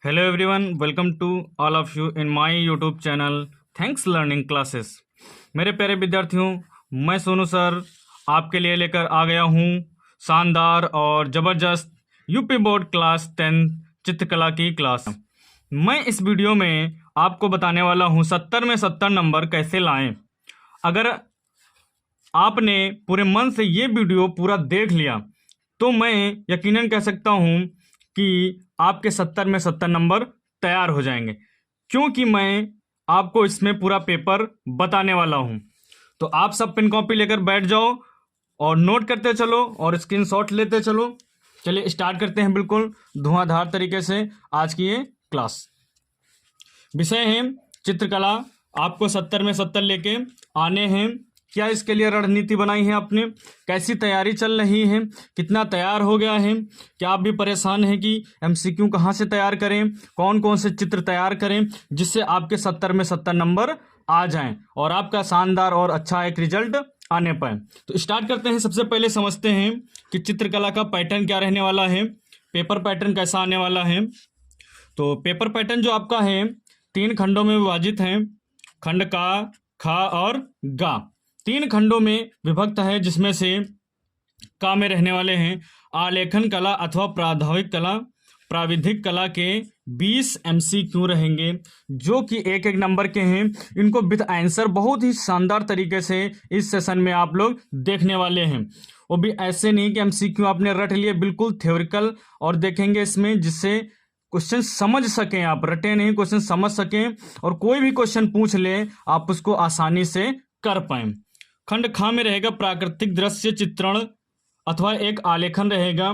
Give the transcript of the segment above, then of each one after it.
Hello everyone, welcome to all of you in my YouTube channel thanks learning classes. मेरे प्यारे विद्यार्थियों, मैं Sonu sir आपके लिए लेकर आ गया हूँ शानदार और ज़बरदस्त यूपी बोर्ड क्लास 10 चित्रकला की क्लास। मैं इस वीडियो में आपको बताने वाला हूँ 70 में 70 नंबर कैसे लाएं। अगर आपने पूरे मन से ये वीडियो पूरा देख लिया तो मैं यकीनन कह सकता हूँ कि आपके 70 में 70 नंबर तैयार हो जाएंगे, क्योंकि मैं आपको इसमें पूरा पेपर बताने वाला हूँ। तो आप सब पेन कॉपी लेकर बैठ जाओ और नोट करते चलो और स्क्रीनशॉट लेते चलो। चलिए स्टार्ट करते हैं बिल्कुल धुआंधार तरीके से आज की ये क्लास। विषय है चित्रकला। आपको 70 में 70 लेके आने हैं। क्या इसके लिए रणनीति बनाई है आपने, कैसी तैयारी चल रही है, कितना तैयार हो गया है, क्या आप भी परेशान हैं कि एमसीक्यू कहाँ से तैयार करें, कौन कौन से चित्र तैयार करें जिससे आपके 70 में 70 नंबर आ जाएं और आपका शानदार और अच्छा एक रिजल्ट आने पाए। तो स्टार्ट करते हैं। सबसे पहले समझते हैं कि चित्रकला का पैटर्न क्या रहने वाला है, पेपर पैटर्न कैसा आने वाला है। तो पेपर पैटर्न जो आपका है 3 खंडों में विभाजित है। खंड का, खा और गा 3 खंडों में विभक्त है, जिसमें से का में रहने वाले हैं आलेखन कला अथवा प्राविधिक कला के 20 एमसीक्यू रहेंगे, जो कि एक एक नंबर के हैं। इनको विद आंसर बहुत ही शानदार तरीके से इस सेशन में आप लोग देखने वाले हैं। वो भी ऐसे नहीं कि एमसीक्यू आपने रट लिए, बिल्कुल थ्योरिकल और देखेंगे इसमें, जिससे क्वेश्चन समझ सकें, आप रटे नहीं, क्वेश्चन समझ सकें और कोई भी क्वेश्चन पूछ ले आप उसको आसानी से कर पाएं। खंड खा में रहेगा प्राकृतिक दृश्य चित्रण अथवा एक आलेखन रहेगा,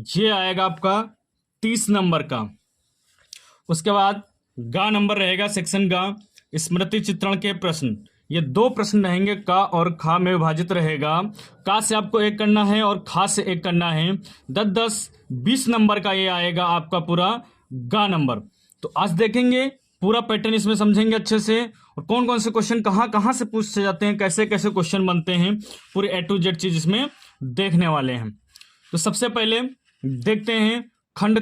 ये आएगा आपका 30 नंबर का। उसके बाद गा नंबर रहेगा सेक्शन गा, स्मृति चित्रण के प्रश्न। ये 2 प्रश्न रहेंगे, का और खा में विभाजित रहेगा। का से आपको 1 करना है और खा से 1 करना है। 10 20 नंबर का ये आएगा आपका पूरा गा नंबर। तो आज देखेंगे पूरा पैटर्न, इसमें समझेंगे अच्छे से और कौन कौन से क्वेश्चन कहाँ कहाँ से पूछे जाते हैं, कैसे कैसे क्वेश्चन बनते हैं, पूरे A to Z चीज इसमें देखने वाले हैं। तो सबसे पहले देखते हैं खंड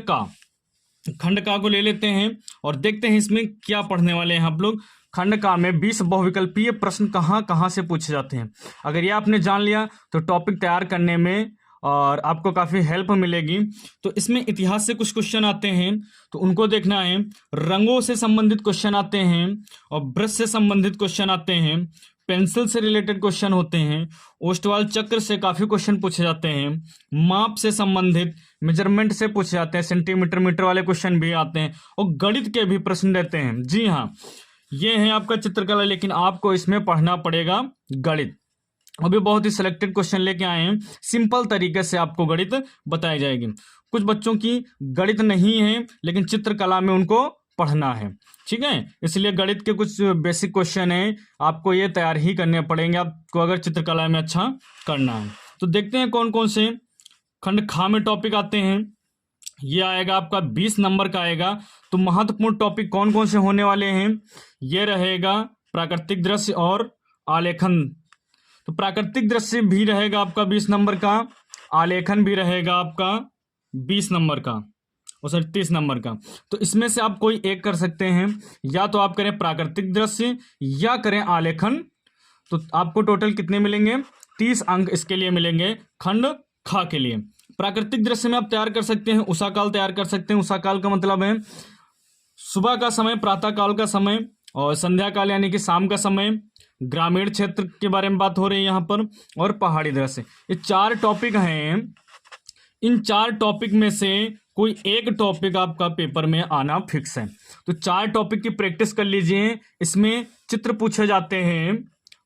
का को ले लेते हैं और देखते हैं इसमें क्या पढ़ने वाले हैं आप लोग। खंड का में 20 बहुविकल्पीय प्रश्न कहाँ कहाँ से पूछे जाते हैं। अगर ये आपने जान लिया तो टॉपिक तैयार करने में और आपको काफ़ी हेल्प मिलेगी। तो इसमें इतिहास से कुछ क्वेश्चन आते हैं तो उनको देखना है, रंगों से संबंधित क्वेश्चन आते हैं और ब्रश से संबंधित क्वेश्चन आते हैं, पेंसिल से रिलेटेड क्वेश्चन होते हैं, ओस्टवाल चक्र से काफ़ी क्वेश्चन पूछे जाते हैं, माप से संबंधित मेजरमेंट से पूछे जाते हैं, सेंटीमीटर मीटर वाले क्वेश्चन भी आते हैं और गणित के भी प्रश्न रहते हैं। जी हाँ, ये है आपका चित्रकला, लेकिन आपको इसमें पढ़ना पड़ेगा गणित। अभी बहुत ही सिलेक्टेड क्वेश्चन लेके आए हैं, सिंपल तरीके से आपको गणित बताई जाएगी। कुछ बच्चों की गणित नहीं है लेकिन चित्रकला में उनको पढ़ना है, ठीक है, इसलिए गणित के कुछ बेसिक क्वेश्चन है, आपको ये तैयार ही करने पड़ेंगे आपको अगर चित्रकला में अच्छा करना है। तो देखते हैं कौन कौन से खंड खा में टॉपिक आते हैं। ये आएगा आपका 20 नंबर का आएगा। तो महत्वपूर्ण टॉपिक कौन कौन से होने वाले हैं, ये रहेगा प्राकृतिक दृश्य और आलेखन। तो प्राकृतिक दृश्य भी रहेगा आपका 20 नंबर का, आलेखन भी रहेगा आपका 20 नंबर का और 30 नंबर का। तो इसमें से आप कोई एक कर सकते हैं, या तो आप करें प्राकृतिक दृश्य या करें आलेखन। तो आपको टोटल कितने मिलेंगे, 30 अंक इसके लिए मिलेंगे खंड खा के लिए। प्राकृतिक दृश्य में आप तैयार कर सकते हैं, उषा काल तैयार कर सकते हैं। उषा काल का मतलब है सुबह का समय, प्रातः काल का समय और संध्या काल यानी कि शाम का समय। ग्रामीण क्षेत्र के बारे में बात हो रही है यहाँ पर, और पहाड़ी दृश्य। ये 4 टॉपिक हैं। इन 4 टॉपिक में से कोई एक टॉपिक आपका पेपर में आना फिक्स है। तो 4 टॉपिक की प्रैक्टिस कर लीजिए। इसमें चित्र पूछे जाते हैं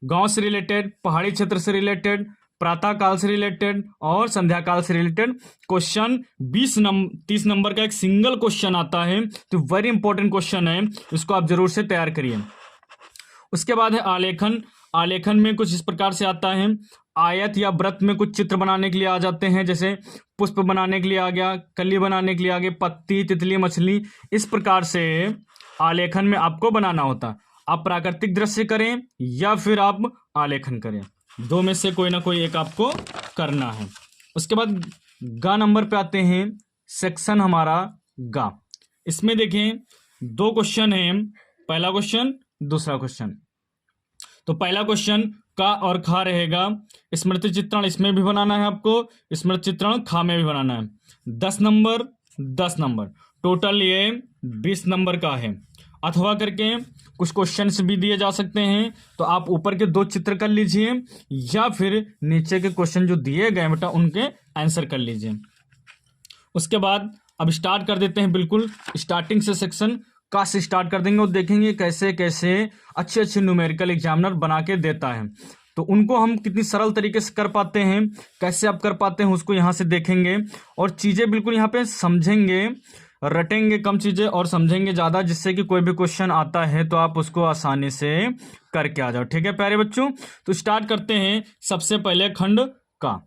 गांव से रिलेटेड, पहाड़ी क्षेत्र से रिलेटेड, प्रातः काल से रिलेटेड और संध्या काल से रिलेटेड क्वेश्चन। 30 नंबर का एक सिंगल क्वेश्चन आता है, तो वेरी इंपॉर्टेंट क्वेश्चन है, इसको आप जरूर से तैयार करिए। उसके बाद है आलेखन। आलेखन में कुछ इस प्रकार से आता है, आयत या वृत्त में कुछ चित्र बनाने के लिए आ जाते हैं, जैसे पुष्प बनाने के लिए आ गया, कली बनाने के लिए आ गया, पत्ती, तितली, मछली। इस प्रकार से आलेखन में आपको बनाना होता है। आप प्राकृतिक दृश्य करें या फिर आप आलेखन करें, 2 में से कोई ना कोई एक आपको करना है। उसके बाद गा नंबर पे आते हैं, सेक्शन हमारा गा। इसमें देखें 2 क्वेश्चन है, पहला क्वेश्चन दूसरा क्वेश्चन। तो पहला क्वेश्चन का और खा रहेगा, स्मृति चित्रण इसमें भी बनाना है आपको, स्मृति चित्रण खा में भी बनाना है। 10 नंबर 10 नंबर, टोटल ये 20 नंबर का है। अथवा करके कुछ क्वेश्चंस भी दिए जा सकते हैं, तो आप ऊपर के 2 चित्र कर लीजिए या फिर नीचे के क्वेश्चन जो दिए गए बेटा उनके आंसर कर लीजिए। उसके बाद अब स्टार्ट कर देते हैं, बिल्कुल स्टार्टिंग से सेक्शन का से स्टार्ट कर देंगे और देखेंगे कैसे कैसे अच्छे अच्छे न्यूमेरिकल एग्जामिनर बना के देता है। तो उनको हम कितनी सरल तरीके से कर पाते हैं, कैसे आप कर पाते हैं उसको यहाँ से देखेंगे और चीज़ें बिल्कुल यहाँ पे समझेंगे, रटेंगे कम चीज़ें और समझेंगे ज़्यादा, जिससे कि कोई भी क्वेश्चन आता है तो आप उसको आसानी से करके आ जाओ। ठीक है प्यारे बच्चों, तो स्टार्ट करते हैं सबसे पहले खंड का।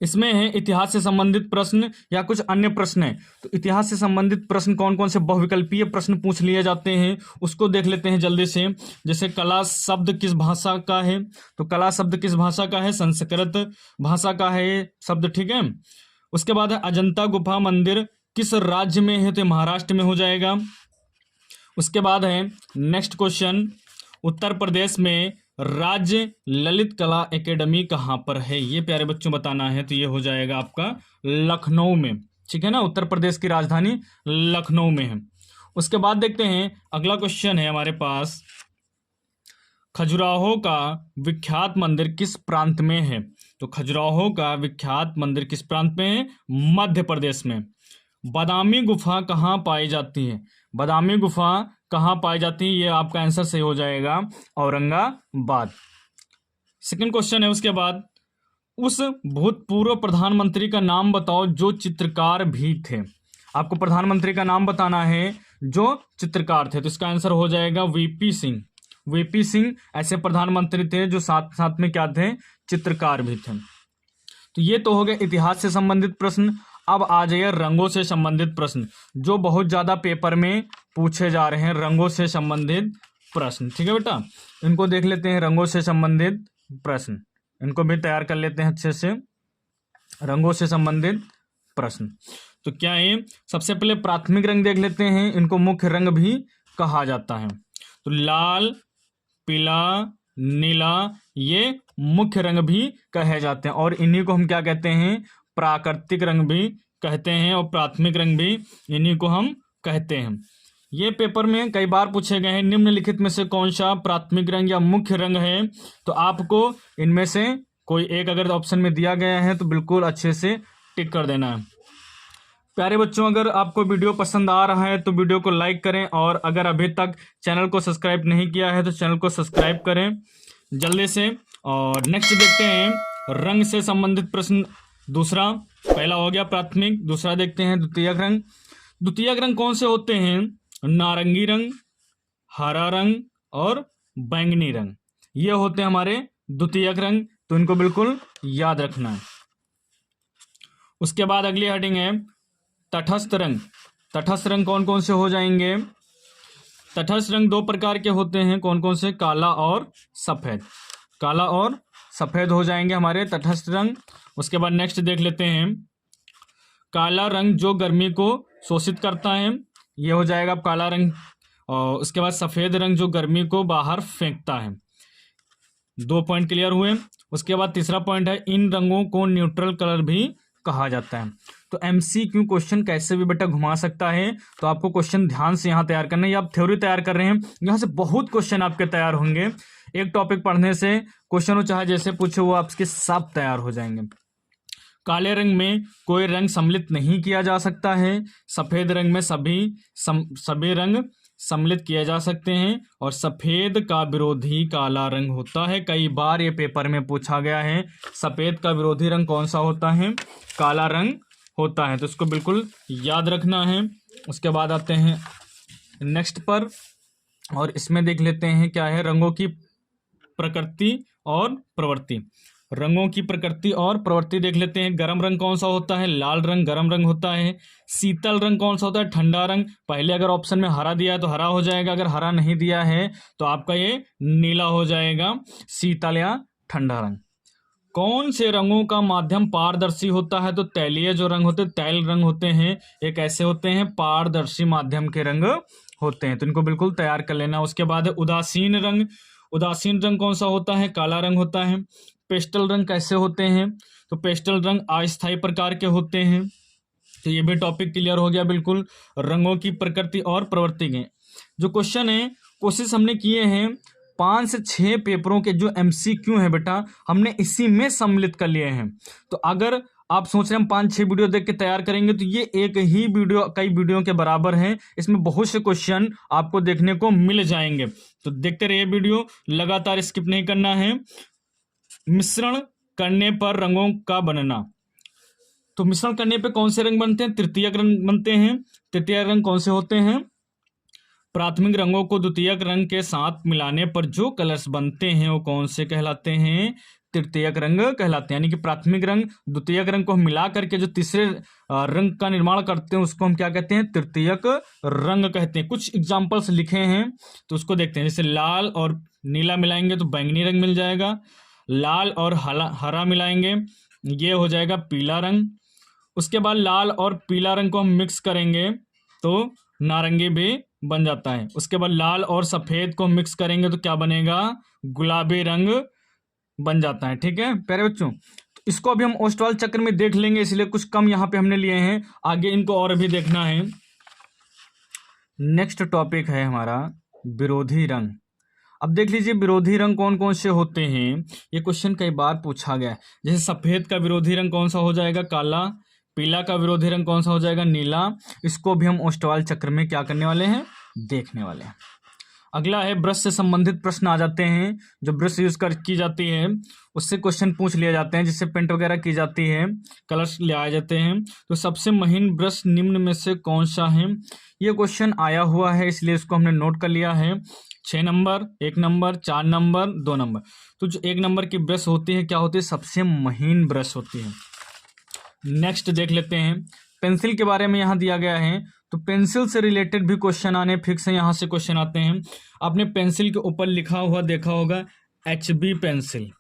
इसमें है इतिहास से संबंधित प्रश्न या कुछ अन्य प्रश्न है। तो इतिहास से संबंधित प्रश्न कौन कौन से बहुविकल्पीय प्रश्न पूछ लिए जाते हैं उसको देख लेते हैं जल्दी से। जैसे कला शब्द किस भाषा का है, तो कला शब्द किस भाषा का है, संस्कृत भाषा का है ये शब्द। ठीक है, उसके बाद है अजंता गुफा मंदिर किस राज्य में है, तो महाराष्ट्र में हो जाएगा। उसके बाद है नेक्स्ट क्वेश्चन, उत्तर प्रदेश में राज्य ललित कला एकेडमी कहाँ पर है, ये प्यारे बच्चों बताना है। तो ये हो जाएगा आपका लखनऊ में। ठीक है ना, उत्तर प्रदेश की राजधानी लखनऊ में है। उसके बाद देखते हैं अगला क्वेश्चन है हमारे पास, खजुराहो का विख्यात मंदिर किस प्रांत में है। तो खजुराहो का विख्यात मंदिर किस प्रांत में है, मध्य प्रदेश में। बादामी गुफा कहाँ पाई जाती है, बादामी गुफा कहाँ पाई जाती है, ये आपका आंसर सही हो जाएगा औरंगाबाद। सेकंड क्वेश्चन है उसके बाद, उस भूतपूर्व प्रधानमंत्री का नाम बताओ जो चित्रकार भी थे। आपको प्रधानमंत्री का नाम बताना है जो चित्रकार थे, तो इसका आंसर हो जाएगा वीपी सिंह। वीपी सिंह ऐसे प्रधानमंत्री थे जो साथ साथ में क्या थे, चित्रकार भी थे। तो ये तो हो गया इतिहास से संबंधित प्रश्न। अब आ जाइए रंगों से संबंधित प्रश्न, जो बहुत ज्यादा पेपर में पूछे जा रहे हैं, रंगों से संबंधित प्रश्न। ठीक है बेटा, इनको देख लेते हैं, रंगों से संबंधित प्रश्न, इनको भी तैयार कर लेते हैं अच्छे से। रंगों से संबंधित प्रश्न तो क्या है, सबसे पहले प्राथमिक रंग देख लेते हैं, इनको मुख्य रंग भी कहा जाता है। तो लाल, पीला, नीला ये मुख्य रंग भी कहे जाते हैं और इन्हीं को हम क्या कहते हैं, प्राकृतिक रंग भी कहते हैं और प्राथमिक रंग भी इन्हीं को हम कहते हैं। ये पेपर में कई बार पूछे गए हैं, निम्नलिखित में से कौन सा प्राथमिक रंग या मुख्य रंग है। तो आपको इनमें से कोई एक अगर ऑप्शन में दिया गया है तो बिल्कुल अच्छे से टिक कर देना है। प्यारे बच्चों, अगर आपको वीडियो पसंद आ रहा है तो वीडियो को लाइक करें और अगर अभी तक चैनल को सब्सक्राइब नहीं किया है तो चैनल को सब्सक्राइब करें जल्दी से। और नेक्स्ट देखते हैं रंग से संबंधित प्रश्न। दूसरा, पहला हो गया प्राथमिक, दूसरा देखते हैं द्वितीयक रंग। द्वितीयक रंग कौन से होते हैं, नारंगी रंग, हरा रंग और बैंगनी रंग, ये होते हैं हमारे द्वितीयक रंग। तो इनको बिल्कुल याद रखना है। उसके बाद अगली हेडिंग है तटस्थ रंग। तटस्थ रंग कौन कौन से हो जाएंगे, तटस्थ रंग 2 प्रकार के होते हैं, कौन कौन से, काला और सफेद। काला और सफेद हो जाएंगे हमारे तटस्थ रंग। उसके बाद नेक्स्ट देख लेते हैं, काला रंग जो गर्मी को शोषित करता है, ये हो जाएगा काला रंग। और उसके बाद सफेद रंग जो गर्मी को बाहर फेंकता है। 2 पॉइंट क्लियर हुए। उसके बाद तीसरा पॉइंट है, इन रंगों को न्यूट्रल कलर भी कहा जाता है। तो एमसीक्यू क्वेश्चन कैसे भी बेटा घुमा सकता है, तो आपको क्वेश्चन ध्यान से यहाँ तैयार करना है। या आप थ्योरी तैयार कर रहे हैं, यहाँ से बहुत क्वेश्चन आपके तैयार होंगे। एक टॉपिक पढ़ने से क्वेश्चन हो चाहे जैसे पूछे वो आपके सब तैयार हो जाएंगे। काले रंग में कोई रंग सम्मिलित नहीं किया जा सकता है, सफेद रंग में सभी रंग सम्मिलित किए जा सकते हैं और सफेद का विरोधी काला रंग होता है। कई बार ये पेपर में पूछा गया है, सफेद का विरोधी रंग कौन सा होता है, काला रंग होता है। तो इसको बिल्कुल याद रखना है। उसके बाद आते हैं नेक्स्ट पर और इसमें देख लेते हैं क्या है, रंगों की प्रकृति और प्रवृत्ति। रंगों की प्रकृति और प्रवृत्ति देख लेते हैं। गर्म रंग कौन सा होता है, लाल रंग गर्म रंग होता है। शीतल रंग कौन सा होता है, ठंडा रंग। पहले अगर ऑप्शन में हरा दिया है तो हरा हो जाएगा, अगर हरा नहीं दिया है तो आपका ये नीला हो जाएगा, शीतल या ठंडा रंग। कौन से रंगों का माध्यम पारदर्शी होता है? तो तैलीय जो रंग होते हैं, तैल रंग होते हैं, ये कैसे होते हैं? पारदर्शी माध्यम के रंग होते हैं। तो इनको बिल्कुल तैयार कर लेना। उसके बाद है उदासीन रंग। उदासीन रंग कौन सा होता है? काला रंग होता है। पेस्टल रंग कैसे होते हैं? तो पेस्टल रंग अस्थायी प्रकार के होते हैं। तो ये भी टॉपिक क्लियर हो गया बिल्कुल। रंगों की प्रकृति और प्रवृत्ति के जो क्वेश्चन है, कोशिश हमने किए हैं 5 से 6 पेपरों के जो एमसीक्यू है बेटा, हमने इसी में सम्मिलित कर लिए हैं। तो अगर आप सोच रहे हैं हम 5-6 वीडियो देख के तैयार करेंगे, तो ये एक ही वीडियो कई वीडियो के बराबर है। इसमें बहुत से क्वेश्चन आपको देखने को मिल जाएंगे। तो देखते रहिए वीडियो, लगातार स्किप नहीं करना है। मिश्रण करने पर रंगों का बनना। तो मिश्रण करने पे कौन से रंग बनते हैं? तृतीयक रंग बनते हैं। तृतीयक रंग कौन से होते हैं? प्राथमिक रंगों को द्वितीयक रंग के साथ मिलाने पर जो कलर्स बनते हैं वो कौन से कहलाते हैं? तृतीयक रंग कहलाते हैं। यानी कि प्राथमिक रंग द्वितीयक रंग को हम मिला करके जो तीसरे रंग का निर्माण करते हैं उसको हम क्या कहते हैं? तृतीयक रंग कहते हैं। कुछ एग्जाम्पल्स लिखे हैं तो उसको देखते हैं। जैसे लाल और नीला मिलाएंगे तो बैंगनी रंग मिल जाएगा। लाल और हरा मिलाएंगे, ये हो जाएगा पीला रंग। उसके बाद लाल और पीला रंग को हम मिक्स करेंगे तो नारंगी भी बन जाता है। उसके बाद लाल और सफेद को मिक्स करेंगे तो क्या बनेगा? गुलाबी रंग बन जाता है। ठीक है प्यारे बच्चों, तो इसको अभी हम ओस्टवाल चक्र में देख लेंगे, इसलिए कुछ कम यहाँ पे हमने लिए हैं, आगे इनको और भी देखना है। नेक्स्ट टॉपिक है हमारा विरोधी रंग। अब देख लीजिए विरोधी रंग कौन कौन से होते हैं, ये क्वेश्चन कई बार पूछा गया है। जैसे सफेद का विरोधी रंग कौन सा हो जाएगा? काला। पीला का विरोधी रंग कौन सा हो जाएगा? नीला। इसको भी हम ओस्टवाल चक्र में क्या करने वाले हैं? देखने वाले हैं। अगला है ब्रश से संबंधित प्रश्न आ जाते हैं। जो ब्रश यूज कर की जाती है उससे क्वेश्चन पूछ लिए जाते हैं, जिससे पेंट वगैरह की जाती है, कलर्स ले आए जाते हैं। तो सबसे महीन ब्रश निम्न में से कौन सा है? ये क्वेश्चन आया हुआ है, इसलिए इसको हमने नोट कर लिया है। 6 नंबर, 1 नंबर, 4 नंबर, 2 नंबर। तो जो 1 नंबर की ब्रश होती है क्या होती है? सबसे महीन ब्रश होती है। नेक्स्ट देख लेते हैं, पेंसिल के बारे में यहाँ दिया गया है। तो पेंसिल से रिलेटेड भी क्वेश्चन आने फिक्स है, यहाँ से क्वेश्चन आते हैं। आपने पेंसिल के ऊपर लिखा हुआ देखा होगा HB पेंसिल,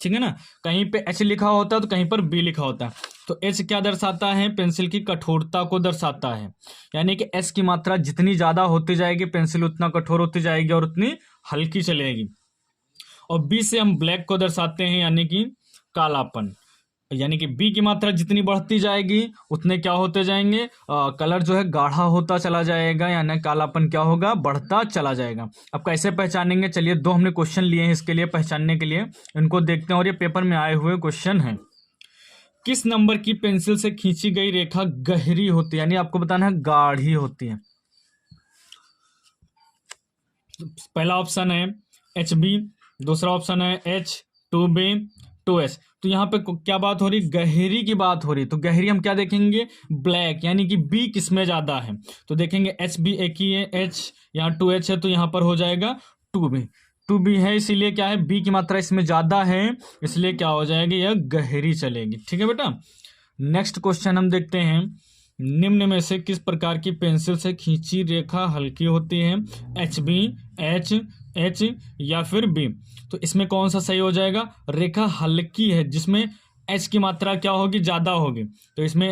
ठीक है ना? कहीं पे H लिखा होता है तो कहीं पर B लिखा होता है। तो H क्या दर्शाता है? पेंसिल की कठोरता को दर्शाता है। यानी कि S की मात्रा जितनी ज्यादा होती जाएगी पेंसिल उतना कठोर होती जाएगी और उतनी हल्की चलेगी। और B से हम ब्लैक को दर्शाते हैं, यानी कि कालापन। यानी कि बी की मात्रा जितनी बढ़ती जाएगी उतने क्या होते जाएंगे? कलर जो है गाढ़ा होता चला जाएगा, यानी कालापन क्या होगा? बढ़ता चला जाएगा। अब कैसे पहचानेंगे? चलिए 2 हमने क्वेश्चन लिए हैं इसके लिए पहचानने के लिए, इनको देखते हैं और ये पेपर में आए हुए क्वेश्चन हैं। किस नंबर की पेंसिल से खींची गई रेखा गहरी होती है? यानी आपको बताना है गाढ़ी होती है। पहला ऑप्शन है HB, दूसरा ऑप्शन है H2B 2S। तो यहाँ पे क्या बात हो रही? गहरी की बात हो रही। तो गहरी हम क्या देखेंगे? ब्लैक, यानी कि B किसमें ज्यादा है? तो देखेंगे HB एक ही है, H यहाँ 2H है तो यहाँ पर हो जाएगा 2B है, इसीलिए क्या है? B की मात्रा इसमें ज्यादा है, इसलिए क्या हो जाएगी? यह गहरी चलेगी। ठीक है बेटा। नेक्स्ट क्वेश्चन हम देखते हैं, निम्न में से किस प्रकार की पेंसिल से खींची रेखा हल्की होती है? HB, H या फिर B? तो इसमें कौन सा सही हो जाएगा? रेखा हल्की है जिसमें H की मात्रा क्या होगी? ज्यादा होगी। तो इसमें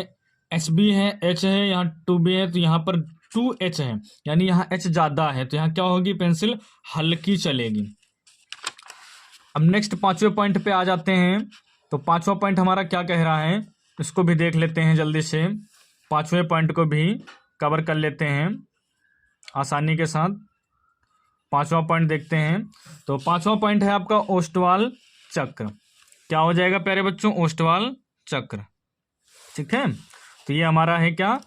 HB है, H है, यहाँ 2B है तो यहाँ पर 2H है, यानी यहाँ H ज्यादा है तो यहाँ क्या होगी? पेंसिल हल्की चलेगी। अब नेक्स्ट 5वें पॉइंट पे आ जाते हैं। तो 5वां पॉइंट हमारा क्या कह रहा है, इसको भी देख लेते हैं जल्दी से। 5वें पॉइंट को भी कवर कर लेते हैं आसानी के साथ। 5वां पॉइंट देखते हैं। तो 5वां पॉइंट है आपका ओस्टवाल चक्र। क्या हो जाएगा प्यारे बच्चों? ओस्टवाल चक्र। ठीक है, तो ये हमारा है क्या?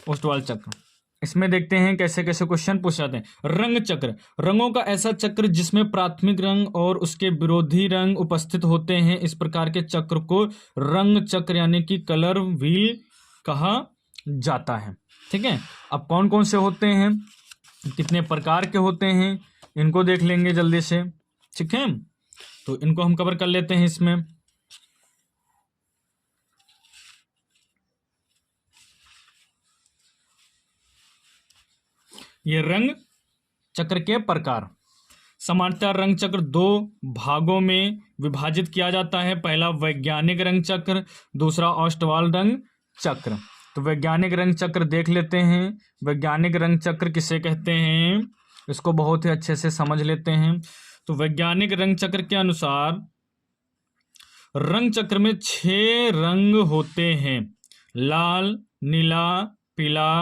ओस्टवाल चक्र। इसमें देखते हैं कैसे कैसे क्वेश्चन पूछ जाते हैं। रंग चक्र, रंगों का ऐसा चक्र जिसमें प्राथमिक रंग और उसके विरोधी रंग उपस्थित होते हैं, इस प्रकार के चक्र को रंग चक्र यानी कि कलर व्हील कहा जाता है। ठीक है, अब कौन कौन से होते हैं, कितने प्रकार के होते हैं, इनको देख लेंगे जल्दी से। ठीक है, तो इनको हम कवर कर लेते हैं इसमें। ये रंग चक्र के प्रकार, सामान्यतः रंग चक्र दो भागों में विभाजित किया जाता है। पहला वैज्ञानिक रंग चक्र, दूसरा ऑस्टवाल रंग चक्र। तो वैज्ञानिक रंग चक्र देख लेते हैं। वैज्ञानिक रंग चक्र किसे कहते हैं, इसको बहुत ही अच्छे से समझ लेते हैं। तो वैज्ञानिक रंग चक्र के अनुसार रंग चक्र में 6 रंग होते हैं। लाल, नीला, पीला,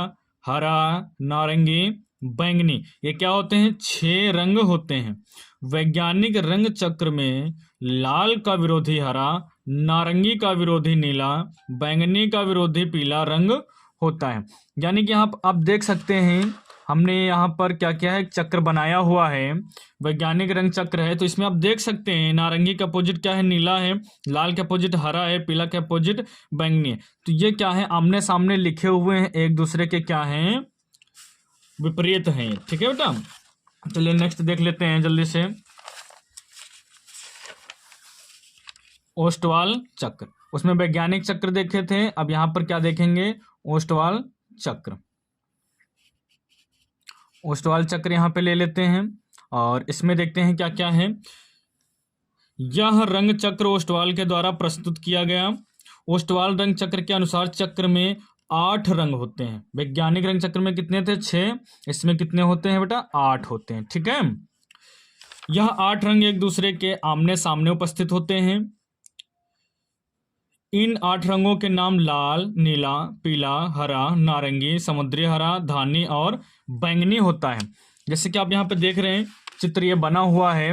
हरा, नारंगी, बैंगनी। ये क्या होते हैं, 6 रंग होते हैं। वैज्ञानिक रंग चक्र में लाल का विरोधी हरा, नारंगी का विरोधी नीला, बैंगनी का विरोधी पीला रंग होता है। यानी कि यहाँ आप देख सकते हैं हमने यहाँ पर क्या क्या है, एक चक्र बनाया हुआ है, वैज्ञानिक रंग चक्र है। तो इसमें आप देख सकते हैं नारंगी का अपोजिट क्या है, नीला है, लाल के अपोजिट हरा है, पीला के अपोजिट बैंगनी है। तो ये क्या है, आमने सामने लिखे हुए हैं, एक दूसरे के क्या हैं, विपरीत हैं। ठीक है बेटा, चलिए नेक्स्ट देख लेते हैं जल्दी से। ओस्टवाल चक्र, उसमें वैज्ञानिक चक्र देखे थे, अब यहां पर क्या देखेंगे, ओस्टवाल चक्र। ओस्टवाल चक्र यहां पे ले लेते हैं और इसमें देखते हैं क्या क्या है। यह रंग चक्र ओस्टवाल के द्वारा प्रस्तुत किया गया। ओस्टवाल रंग चक्र के अनुसार चक्र में 8 रंग होते हैं। वैज्ञानिक रंग चक्र में कितने थे, 6, इसमें कितने होते हैं बेटा, 8 होते हैं। ठीक है, यह 8 रंग एक दूसरे के आमने सामने उपस्थित होते हैं। इन 8 रंगों के नाम लाल, नीला, पीला, हरा, नारंगी, समुद्री हरा, धानी और बैंगनी होता है। जैसे कि आप यहाँ पे देख रहे हैं चित्र ये बना हुआ है,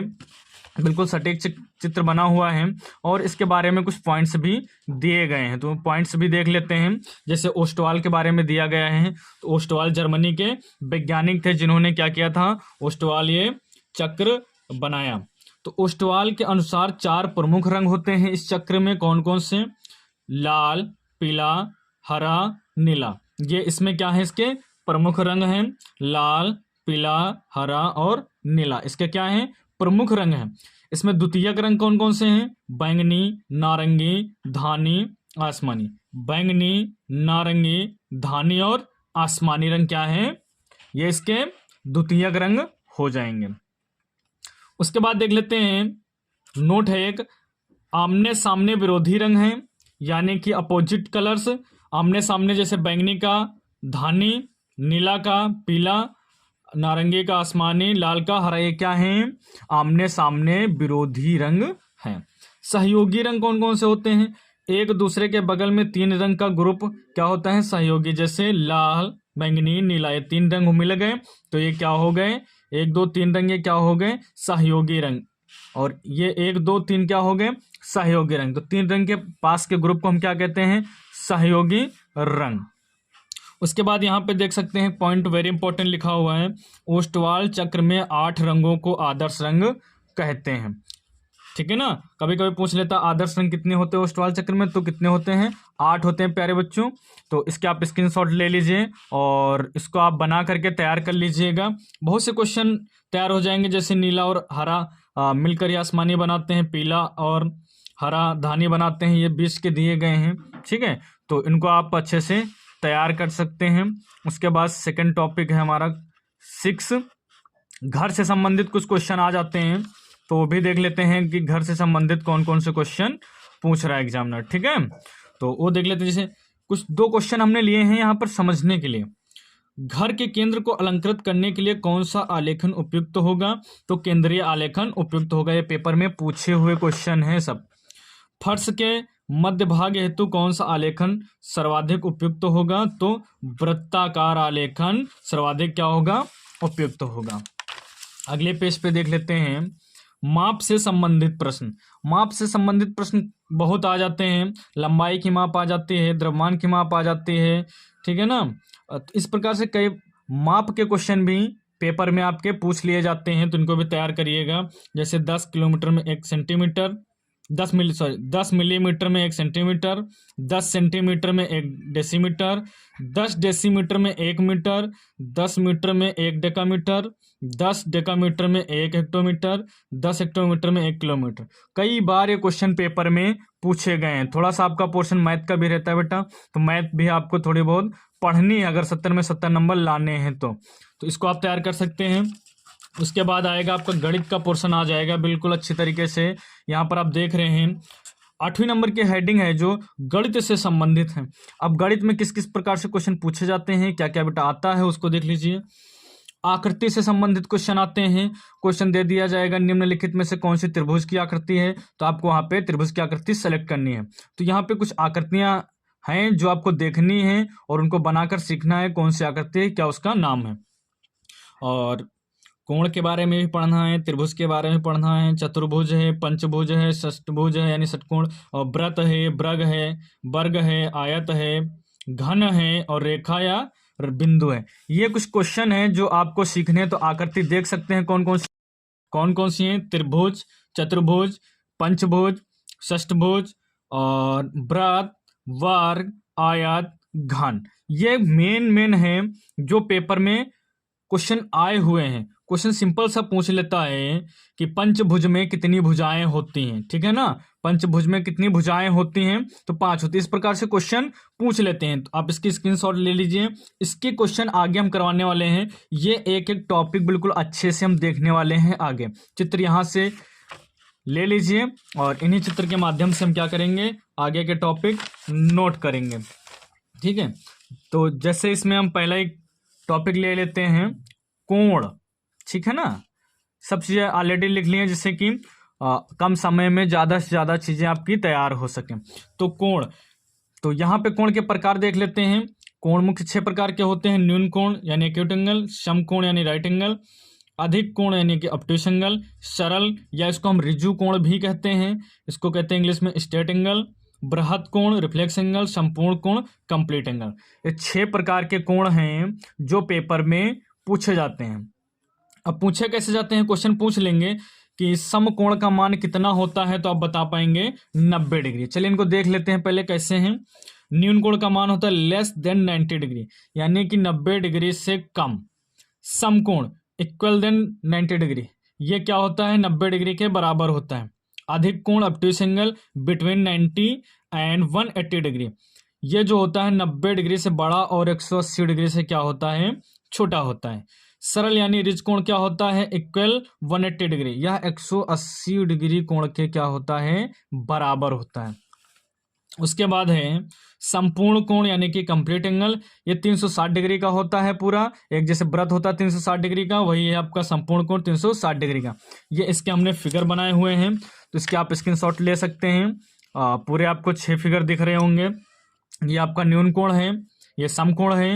बिल्कुल सटीक चित्र बना हुआ है और इसके बारे में कुछ पॉइंट्स भी दिए गए हैं। तो पॉइंट्स भी देख लेते हैं। जैसे ओस्टवाल के बारे में दिया गया है, तो ओस्टवाल जर्मनी के वैज्ञानिक थे जिन्होंने क्या किया था, ओस्टवाल ये चक्र बनाया। तो ओस्टवाल के अनुसार 4 प्रमुख रंग होते हैं इस चक्र में। कौन कौन से, लाल, पीला, हरा, नीला। ये इसमें क्या है, इसके प्रमुख रंग हैं। लाल, पीला, हरा और नीला इसके क्या है, प्रमुख रंग हैं। इसमें द्वितीयक रंग कौन कौन से हैं, बैंगनी, नारंगी, धानी, आसमानी। बैंगनी, नारंगी, धानी और आसमानी रंग क्या है, ये इसके द्वितीयक रंग हो जाएंगे। उसके बाद देख लेते हैं, नोट है एक, आमने सामने विरोधी रंग हैं, यानी कि अपोजिट कलर्स आमने सामने। जैसे बैंगनी का धानी, नीला का पीला, नारंगी का आसमानी, लाल का हरा, ये क्या है, आमने सामने विरोधी रंग हैं। सहयोगी रंग कौन कौन से होते हैं, एक दूसरे के बगल में 3 रंग का ग्रुप क्या होता है, सहयोगी। जैसे लाल, बैंगनी, नीला, ये 3 रंग मिल गए तो ये क्या हो गए, 1 2 3 रंग ये क्या हो गए, सहयोगी रंग। और ये 1 2 3 क्या हो गए, सहयोगी रंग। तो 3 रंग के पास के ग्रुप को हम क्या कहते हैं, सहयोगी रंग। उसके बाद यहाँ पे देख सकते हैं पॉइंट वेरी इंपॉर्टेंट लिखा हुआ है, ओस्टवाल चक्र में 8 रंगों को आदर्श रंग कहते हैं। ठीक है ना, कभी कभी पूछ लेता आदर्श रंग कितने होते हैं ओस्टवाल चक्र में, तो कितने होते हैं, 8 होते हैं प्यारे बच्चों। तो इसके आप स्क्रीनशॉट ले लीजिए और इसको आप बना करके तैयार कर लीजिएगा। बहुत से क्वेश्चन तैयार हो जाएंगे, जैसे नीला और हरा मिलकर ये आसमानी बनाते हैं, पीला और हरा धानी बनाते हैं, ये 20 के दिए गए हैं। ठीक है, तो इनको आप अच्छे से तैयार कर सकते हैं। उसके बाद सेकंड टॉपिक है हमारा 6, घर से संबंधित कुछ क्वेश्चन आ जाते हैं, तो वो भी देख लेते हैं कि घर से संबंधित कौन कौन से क्वेश्चन पूछ रहा है एग्जामिनर। ठीक है, तो वो देख लेते हैं। जैसे कुछ 2 क्वेश्चन हमने लिए हैं यहाँ पर समझने के लिए। घर के केंद्र को अलंकृत करने के लिए कौन सा आलेखन उपयुक्त होगा, तो केंद्रीय आलेखन उपयुक्त होगा। ये पेपर में पूछे हुए क्वेश्चन है सब। फर्श के मध्य भाग हेतु कौन सा आलेखन सर्वाधिक उपयुक्त होगा, तो वृत्ताकार आलेखन सर्वाधिक क्या होगा, उपयुक्त होगा। अगले पेज पे देख लेते हैं, माप से संबंधित प्रश्न। माप से संबंधित प्रश्न बहुत आ जाते हैं, लंबाई की माप आ जाती है, द्रव्यमान की माप आ जाती है। ठीक है ना, इस प्रकार से कई माप के क्वेश्चन भी पेपर में आपके पूछ लिए जाते हैं, तो इनको भी तैयार करिएगा। जैसे 10 किलोमीटर में 1 सेंटीमीटर, 10 मिलीमीटर में 1 सेंटीमीटर, 10 सेंटीमीटर में 1 डेसीमीटर, 10 डेसीमीटर में 1 मीटर, 10 मीटर में 1 डेकामीटर, 10 डेकामीटर में 1 हेक्टोमीटर, 10 हेक्टोमीटर में 1 किलोमीटर। कई बार ये क्वेश्चन पेपर में पूछे गए हैं। थोड़ा सा आपका पोर्शन मैथ का भी रहता है बेटा, तो मैथ भी आपको थोड़ी बहुत पढ़नी है अगर 70 में 70 नंबर लाने हैं तो इसको आप तैयार कर सकते हैं। उसके बाद आएगा आपका गणित का पोर्शन आ जाएगा बिल्कुल अच्छी तरीके से। यहाँ पर आप देख रहे हैं 8वीं नंबर की हेडिंग है जो गणित से संबंधित है। अब गणित में किस किस प्रकार से क्वेश्चन पूछे जाते हैं, क्या क्या बेटा आता है उसको देख लीजिए। आकृति से संबंधित क्वेश्चन आते हैं। क्वेश्चन दे दिया जाएगा निम्नलिखित में से कौन सी त्रिभुज की आकृति है, तो आपको वहां पे त्रिभुज की आकृति सेलेक्ट करनी है। तो यहाँ पे कुछ आकृतियां हैं जो आपको देखनी है और उनको बनाकर सीखना है कौन सी आकृति है, क्या उसका नाम है। और कोण के बारे में भी पढ़ना है, त्रिभुज के बारे में पढ़ना है, चतुर्भुज है, पंचभुज है, षष्ठभुज है यानी षटकोण, और व्रत है, वर्ग है, वर्ग है, आयत है, घन है और रेखा या बिंदु है। ये कुछ क्वेश्चन है जो आपको सीखने हैं। तो आकृति देख सकते हैं कौन कौन सी हैं, त्रिभुज, चतुर्भुज, पंचभुज, षष्ठभुज और व्रत, वर्ग, आयत, घन। ये मेन है जो पेपर में क्वेश्चन आए हुए हैं। क्वेश्चन सिंपल सा पूछ लेता है कि पंचभुज में कितनी भुजाएं होती हैं, ठीक है ना। पंचभुज में कितनी भुजाएं होती हैं, तो 5 होती है। इस प्रकार से क्वेश्चन पूछ लेते हैं। तो आप इसकी स्क्रीनशॉट ले लीजिए। इसके क्वेश्चन आगे हम करवाने वाले हैं। ये एक एक टॉपिक बिल्कुल अच्छे से हम देखने वाले हैं आगे। चित्र यहाँ से ले लीजिए और इन्हीं चित्र के माध्यम से हम क्या करेंगे, आगे के टॉपिक नोट करेंगे, ठीक है। तो जैसे इसमें हम पहला एक टॉपिक ले लेते हैं कोण, ठीक है ना। सब चीजें ऑलरेडी लिख ली हैं जिससे कि कम समय में ज्यादा से ज्यादा चीजें आपकी तैयार हो सकें। तो कोण, तो यहाँ पे कोण के प्रकार देख लेते हैं। कोण मुख्य 6 प्रकार के होते हैं। न्यून कोण यानी एक्यूट एंगल, समकोण यानी राइट एंगल, अधिक कोण यानी कि ऑब्ट्यूस एंगल, सरल या इसको हम ऋजु कोण भी कहते हैं, इसको कहते हैं इंग्लिश में स्ट्रेट एंगल, बृहत कोण, रिफ्लेक्स एंगल, संपूर्ण कोण, कंप्लीट एंगल। ये 6 प्रकार के कोण हैं जो पेपर में पूछे जाते हैं। अब पूछे कैसे जाते हैं, क्वेश्चन पूछ लेंगे कि समकोण का मान कितना होता है, तो आप बता पाएंगे 90 डिग्री। चलिए इनको देख लेते हैं पहले कैसे हैं। न्यून कोण का मान होता है लेस देन 90 डिग्री यानी कि 90 डिग्री से कम। समकोण इक्वल देन 90 डिग्री, ये क्या होता है, 90 डिग्री के बराबर होता है। अधिक कोण obtuse angle between 90 and 180 degree, ये जो होता है 90 डिग्री से बड़ा और 180 डिग्री से क्या होता है, छोटा होता है। सरल यानी रिज कोण क्या होता है, इक्वल 180 डिग्री, यह 180 डिग्री कोण के क्या होता है, बराबर होता है। उसके बाद है संपूर्ण कोण यानी कि कंप्लीट एंगल, ये 360 डिग्री का होता है पूरा। एक जैसे व्रत होता है 360 डिग्री का, वही है आपका संपूर्ण कोण 360 डिग्री का। ये इसके हमने फिगर बनाए हुए हैं, तो इसके आप स्क्रीनशॉट ले सकते हैं। पूरे आपको 6 फिगर दिख रहे होंगे। ये आपका न्यून कोण है, ये समकोण है,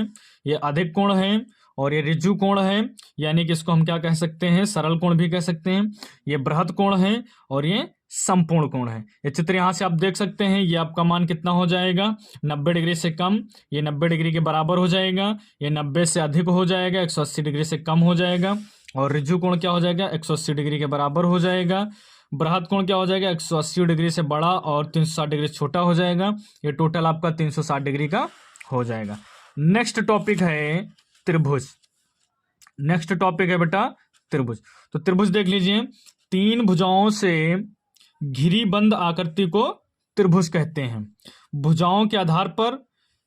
ये अधिक कोण है और ये ऋजु कोण है, यानी कि इसको हम क्या कह सकते हैं, सरल कोण भी कह सकते हैं। ये बृहत कोण है और ये संपूर्ण कोण है। ये चित्र यहाँ से आप देख सकते हैं। ये आपका मान कितना हो जाएगा, 90 डिग्री से कम, ये 90 डिग्री के बराबर हो जाएगा, ये 90 से अधिक हो जाएगा, 180 डिग्री से कम हो जाएगा, और ऋजु कोण क्या हो जाएगा, 180 डिग्री के बराबर हो जाएगा। बृहत कोण क्या हो जाएगा, 180 डिग्री से बड़ा और 360 डिग्री से छोटा हो जाएगा। ये टोटल आपका 360 डिग्री का हो जाएगा। नेक्स्ट टॉपिक है त्रिभुज। नेक्स्ट टॉपिक है बेटा त्रिभुज। तो त्रिभुज देख लीजिए, 3 भुजाओं से घिरी बंद आकृति को त्रिभुज कहते हैं। भुजाओं के आधार पर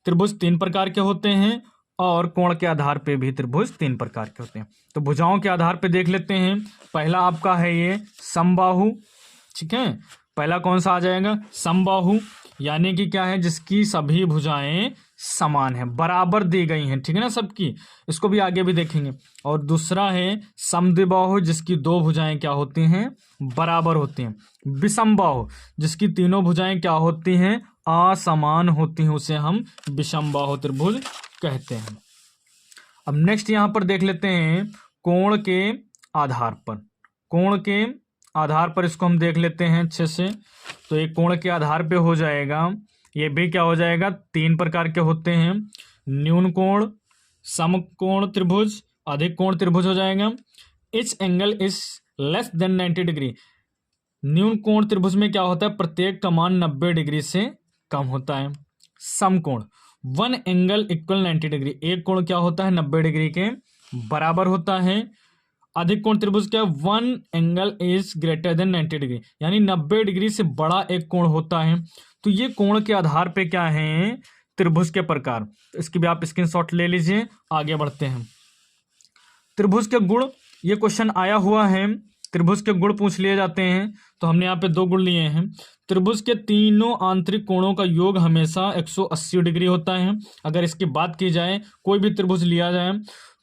त्रिभुज 3 प्रकार के होते हैं और कोण के आधार पे भी त्रिभुज 3 प्रकार के होते हैं। तो भुजाओं के आधार पे देख लेते हैं। पहला आपका है ये समबाहु, ठीक है। पहला कौन सा आ जाएगा, समबाहु, यानी कि क्या है, जिसकी सभी भुजाएं समान है, बराबर दी गई हैं, ठीक है ना सबकी। इसको भी आगे भी देखेंगे। और दूसरा है समद्विबाहु, जिसकी 2 भुजाएं क्या होती हैं, बराबर होती हैं। विषमबाहु, जिसकी तीनों भुजाएं क्या होती हैं, असमान होती हैं, उसे हम विषमबाहु त्रिभुज कहते हैं। अब नेक्स्ट यहां पर देख लेते हैं कोण के आधार पर। कोण के आधार पर इसको हम देख लेते हैं अच्छे से। तो एक कोण के आधार पे हो जाएगा, ये भी क्या हो जाएगा, 3 प्रकार के होते हैं। न्यून कोण, समकोण त्रिभुज, अधिक कोण त्रिभुज हो जाएगा। Etch angle is less than 90 degree. न्यून कोण त्रिभुज में क्या होता है, प्रत्येक का मान 90 डिग्री से कम होता है। समकोण, 1 एंगल इक्वल 90 डिग्री, एक कोण क्या होता है, 90 डिग्री के बराबर होता है। अधिक कोण त्रिभुज क्या है, 1 angle is greater than 90 degree, यानी 90 डिग्री से बड़ा एक कोण होता है। तो ये कोण के आधार पे क्या है, त्रिभुज के प्रकार। तो इसकी भी आप स्क्रीनशॉट ले लीजिए। आगे बढ़ते हैं। त्रिभुज के गुण, ये क्वेश्चन आया हुआ है, त्रिभुज के गुण पूछ लिए जाते हैं, तो हमने यहाँ पे 2 गुण लिए हैं। त्रिभुज के तीनों आंतरिक कोणों का योग हमेशा 180 डिग्री होता है। अगर इसकी बात की जाए, कोई भी त्रिभुज लिया जाए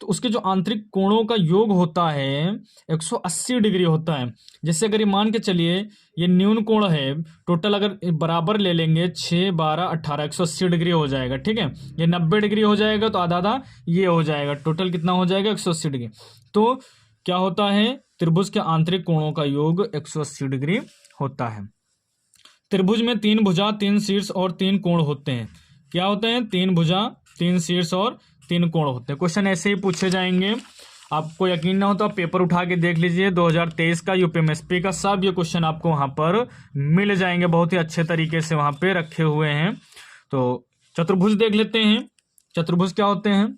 तो उसके जो आंतरिक कोणों का योग होता है 180 डिग्री होता है। जैसे अगर ये मान के चलिए ये न्यून कोण है, टोटल अगर बराबर ले लेंगे 6, 12, 18, 180 डिग्री हो जाएगा, ठीक है। ये 90 डिग्री हो जाएगा तो आधा आधा ये हो जाएगा, टोटल कितना हो जाएगा 180 डिग्री। तो क्या होता है, त्रिभुज के आंतरिक कोणों का योग 180 डिग्री होता है। त्रिभुज में 3 भुजा, 3 शीर्ष और 3 कोण होते हैं। क्या होते हैं, 3 भुजा, 3 शीर्ष और 3 कोण होते हैं। क्वेश्चन ऐसे ही पूछे जाएंगे। आपको यकीन ना हो तो आप पेपर उठा के देख लीजिए, 2023 का यूपीएमएसपी का सब ये क्वेश्चन आपको वहां पर मिल जाएंगे, बहुत ही अच्छे तरीके से वहां पे रखे हुए हैं। तो चतुर्भुज देख लेते हैं। चतुर्भुज क्या होते हैं,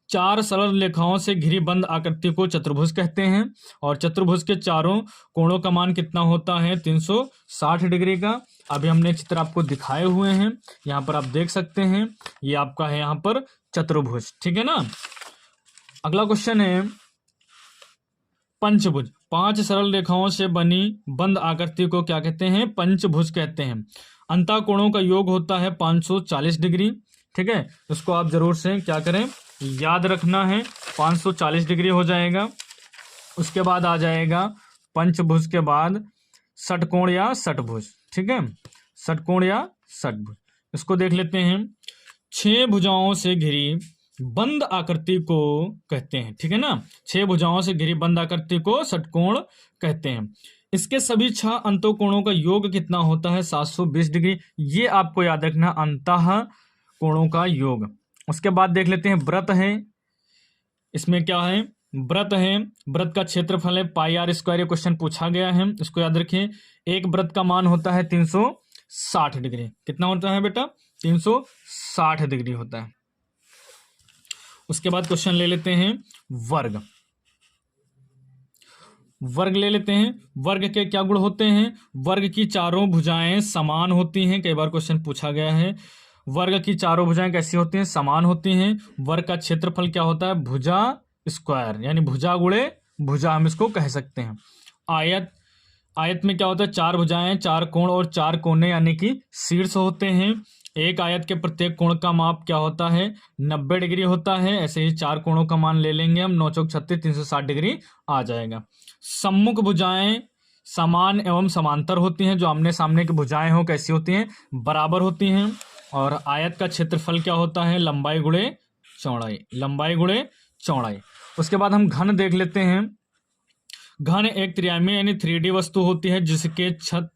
4 सरल रेखाओं से घिरी बंद आकृति को चतुर्भुज कहते हैं। और चतुर्भुज के चारों कोणों का मान कितना होता है, 360 डिग्री का। अभी हमने चित्र आपको दिखाए हुए हैं, यहाँ पर आप देख सकते हैं, ये आपका है यहाँ पर चतुर्भुज, ठीक है ना। अगला क्वेश्चन है पंचभुज। 5 सरल रेखाओं से बनी बंद आकृति को क्या कहते हैं, पंचभुज कहते हैं। अंतः कोणों का योग होता है 540 डिग्री, ठीक है। इसको आप जरूर से क्या करें, याद रखना है, 540 डिग्री हो जाएगा। उसके बाद आ जाएगा पंचभुज के बाद षटकोण या षटभुज, ठीक है, षटकोण या षटभुज। इसको देख लेते हैं। 6 भुजाओं से घिरी बंद आकृति को कहते हैं, ठीक है ना। 6 भुजाओं से घिरी बंद आकृति को षटकोण कहते हैं। इसके सभी 6 अंतःकोणों का योग कितना होता है, 720 डिग्री। ये आपको याद रखना, अंतः कोणों का योग। उसके बाद देख लेते हैं व्रत है। इसमें क्या है, व्रत है, व्रत का क्षेत्रफल है πr²। ये क्वेश्चन पूछा गया है, इसको याद रखें। एक व्रत का मान होता है 360 डिग्री। कितना होता है बेटा, 360 डिग्री होता है। उसके बाद क्वेश्चन ले लेते हैं वर्ग। वर्ग ले लेते हैं। वर्ग के क्या गुण होते हैं, वर्ग की चारों भुजाएं समान होती हैं। कई बार क्वेश्चन पूछा गया है, वर्ग की चारों भुजाएं कैसी होती हैं, समान होती हैं। वर्ग का क्षेत्रफल क्या होता है, भुजा स्क्वायर, यानी भुजा गुणे भुजा हम इसको कह सकते हैं। आयत, आयत में क्या होता है, 4 भुजाएं, 4 कोण और 4 कोने यानी कि शीर्ष होते हैं। एक आयत के प्रत्येक कोण का माप क्या होता है, 90 डिग्री होता है। ऐसे ही 4 कोणों का मान ले लेंगे हम, 9 चौक 36, 360 डिग्री आ जाएगा। सम्मुख भुजाएं समान एवं समांतर होती हैं। जो आमने सामने की भुजाएं हो कैसी होती हैं, बराबर होती हैं। और आयत का क्षेत्रफल क्या होता है, लंबाई गुणे चौड़ाई, लंबाई गुणे चौड़ाई। उसके बाद हम घन देख लेते हैं। घन एक त्रिआयामी यानी 3D वस्तु होती है, जिसके छत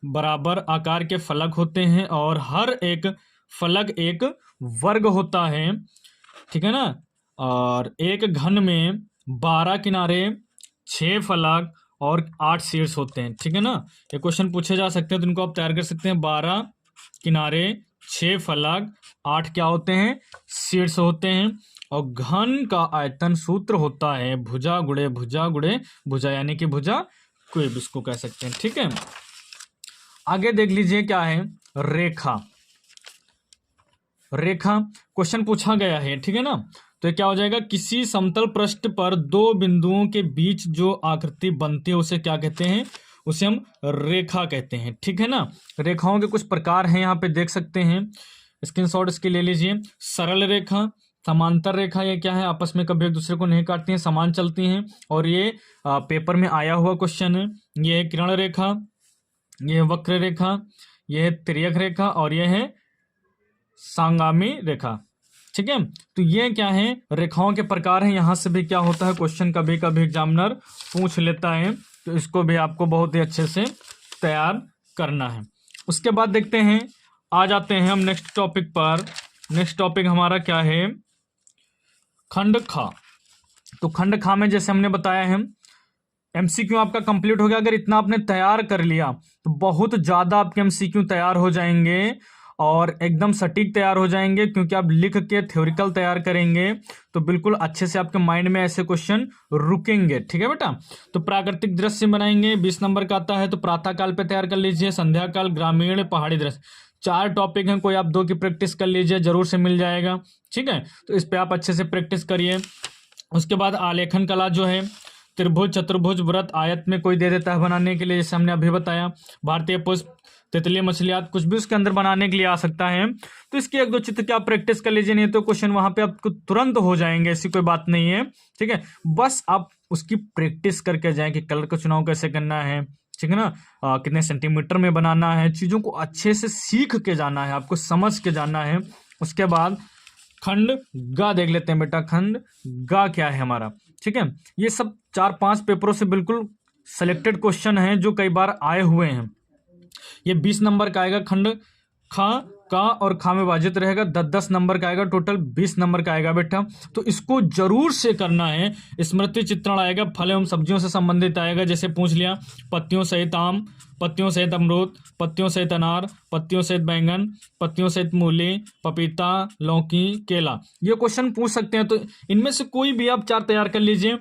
बराबर आकार के फलक होते हैं और हर एक फलक एक वर्ग होता है, ठीक है ना। और एक घन में 12 किनारे, 6 फलक और 8 शीर्ष होते हैं, ठीक है ना। ये क्वेश्चन पूछे जा सकते हैं तो इनको आप तैयार कर सकते हैं। 12 किनारे, 6 फलक, 8 क्या होते हैं, शीर्ष होते हैं। और घन का आयतन सूत्र होता है भुजा गुणे भुजा गुणे भुजा, यानी कि भुजा क्यूब इसको कह सकते हैं, ठीक है। आगे देख लीजिए क्या है, रेखा। रेखा क्वेश्चन पूछा गया है, ठीक है ना। तो ये क्या हो जाएगा, किसी समतल पृष्ठ पर 2 बिंदुओं के बीच जो आकृति बनती है उसे क्या कहते हैं, उसे हम रेखा कहते हैं, ठीक है ना। रेखाओं के कुछ प्रकार हैं, यहाँ पे देख सकते हैं, स्क्रीनशॉट इसके ले लीजिए। सरल रेखा, समांतर रेखा, ये क्या है, आपस में कभी एक दूसरे को नहीं काटती हैं, समान चलती हैं। और ये पेपर में आया हुआ क्वेश्चन है। ये है किरण रेखा, ये है वक्र रेखा, ये है तिर्यक रेखा और ये है संगामी रेखा, ठीक है। तो ये क्या है, रेखाओं के प्रकार हैं। यहाँ से भी क्या होता है, क्वेश्चन कभी कभी एग्जामिनर पूछ लेता है, तो इसको भी आपको बहुत ही अच्छे से तैयार करना है। उसके बाद देखते हैं, आ जाते हैं हम नेक्स्ट टॉपिक पर। नेक्स्ट टॉपिक हमारा क्या है, खंड खा। तो खंड खा में जैसे हमने बताया है, एमसीक्यू आपका कंप्लीट हो गया। अगर इतना आपने तैयार कर लिया तो बहुत ज़्यादा आपके एमसीक्यू तैयार हो जाएंगे और एकदम सटीक तैयार हो जाएंगे, क्योंकि आप लिख के थ्योरिकल तैयार करेंगे तो बिल्कुल अच्छे से आपके माइंड में ऐसे क्वेश्चन रुकेंगे, ठीक है बेटा। तो प्राकृतिक दृश्य बनाएंगे, 20 नंबर का आता है, तो प्रातः काल पे तैयार कर लीजिए, संध्या काल, ग्रामीण, पहाड़ी दृश्य। 4 टॉपिक हैं, कोई आप 2 की प्रैक्टिस कर लीजिए, जरूर से मिल जाएगा, ठीक है। तो इस पे आप अच्छे से प्रैक्टिस करिए। उसके बाद आलेखन कला जो है, त्रिभुज, चतुर्भुज, वृत्त, आयत में कोई दे देता है बनाने के लिए, जैसे हमने अभी बताया। भारतीय पुष्प, तितली, मछलियाँ, कुछ भी उसके अंदर बनाने के लिए आ सकता है। तो इसके एक दो चित्र की आप प्रैक्टिस कर लीजिए, नहीं तो क्वेश्चन वहां पे आपको तुरंत हो जाएंगे, ऐसी कोई बात नहीं है। ठीक है, बस आप उसकी प्रैक्टिस करके जाएं कि कलर का चुनाव कैसे करना है, ठीक है ना, कितने सेंटीमीटर में बनाना है, चीजों को अच्छे से सीख के जाना है, आपको समझ के जाना है। उसके बाद खंड गा देख लेते हैं बेटा, खंड गा क्या है हमारा। ठीक है, ये सब 4-5 पेपरों से बिल्कुल सिलेक्टेड क्वेश्चन हैं जो कई बार आए हुए हैं। ये 20 नंबर का आएगा, खंड खा का और खा में वाजित रहेगा, 10-10 नंबर का आएगा, टोटल 20 नंबर का आएगा बेटा। तो इसको जरूर से करना है। स्मृति चित्रण आएगा, फल एवं सब्जियों से संबंधित आएगा, जैसे पूछ लिया पत्तियों सहित आम, पत्तियों सहित अमरूद, पत्तियों सहित अनार, पत्तियों सहित बैंगन, पत्तियों सहित मूली, पपीता, लौकी, केला, ये क्वेश्चन पूछ सकते हैं। तो इनमें से कोई भी आप 4 तैयार कर लीजिए,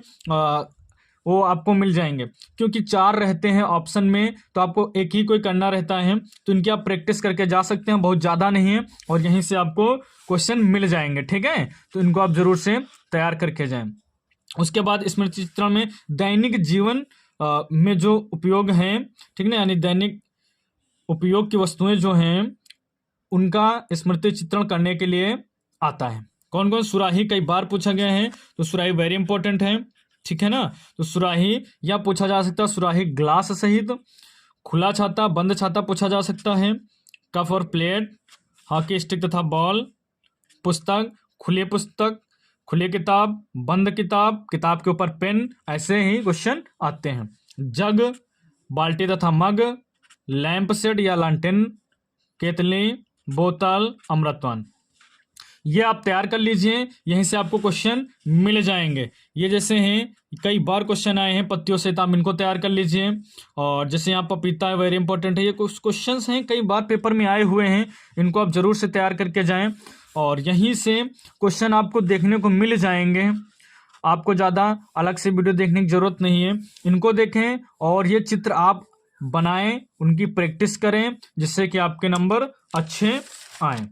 वो आपको मिल जाएंगे, क्योंकि 4 रहते हैं ऑप्शन में, तो आपको एक ही कोई करना रहता है। तो इनकी आप प्रैक्टिस करके जा सकते हैं, बहुत ज़्यादा नहीं है, और यहीं से आपको क्वेश्चन मिल जाएंगे। ठीक है, तो इनको आप जरूर से तैयार करके जाएं। उसके बाद स्मृति चित्रण में दैनिक जीवन में जो उपयोग हैं, ठीक ना, यानी दैनिक उपयोग की वस्तुएं जो हैं उनका स्मृति चित्रण करने के लिए आता है। कौन कौन? सुराही कई बार पूछा गया है, तो सुराही वेरी इंपॉर्टेंट है। ठीक है ना, तो सुराही या पूछा जा सकता है सुराही ग्लास सहित, खुला छाता, बंद छाता पूछा जा सकता है, कप और प्लेट, हॉकी स्टिक तथा बॉल, पुस्तक, खुली पुस्तक, खुली किताब, बंद किताब, किताब के ऊपर पेन, ऐसे ही क्वेश्चन आते हैं। जग, बाल्टी तथा मग, लैंप सेट या लालटेन, केतली, बोतल, अमृतवान, ये आप तैयार कर लीजिए, यहीं से आपको क्वेश्चन मिल जाएंगे। ये जैसे हैं कई बार क्वेश्चन आए हैं पत्तियों से, तो आप इनको तैयार कर लीजिए। और जैसे यहाँ पपीता है, वेरी इंपॉर्टेंट है, ये कुछ क्वेश्चंस हैं कई बार पेपर में आए हुए हैं, इनको आप जरूर से तैयार करके जाएं, और यहीं से क्वेश्चन आपको देखने को मिल जाएंगे। आपको ज़्यादा अलग से वीडियो देखने की जरूरत नहीं है, इनको देखें और ये चित्र आप बनाएं, उनकी प्रैक्टिस करें, जिससे कि आपके नंबर अच्छे आएँ।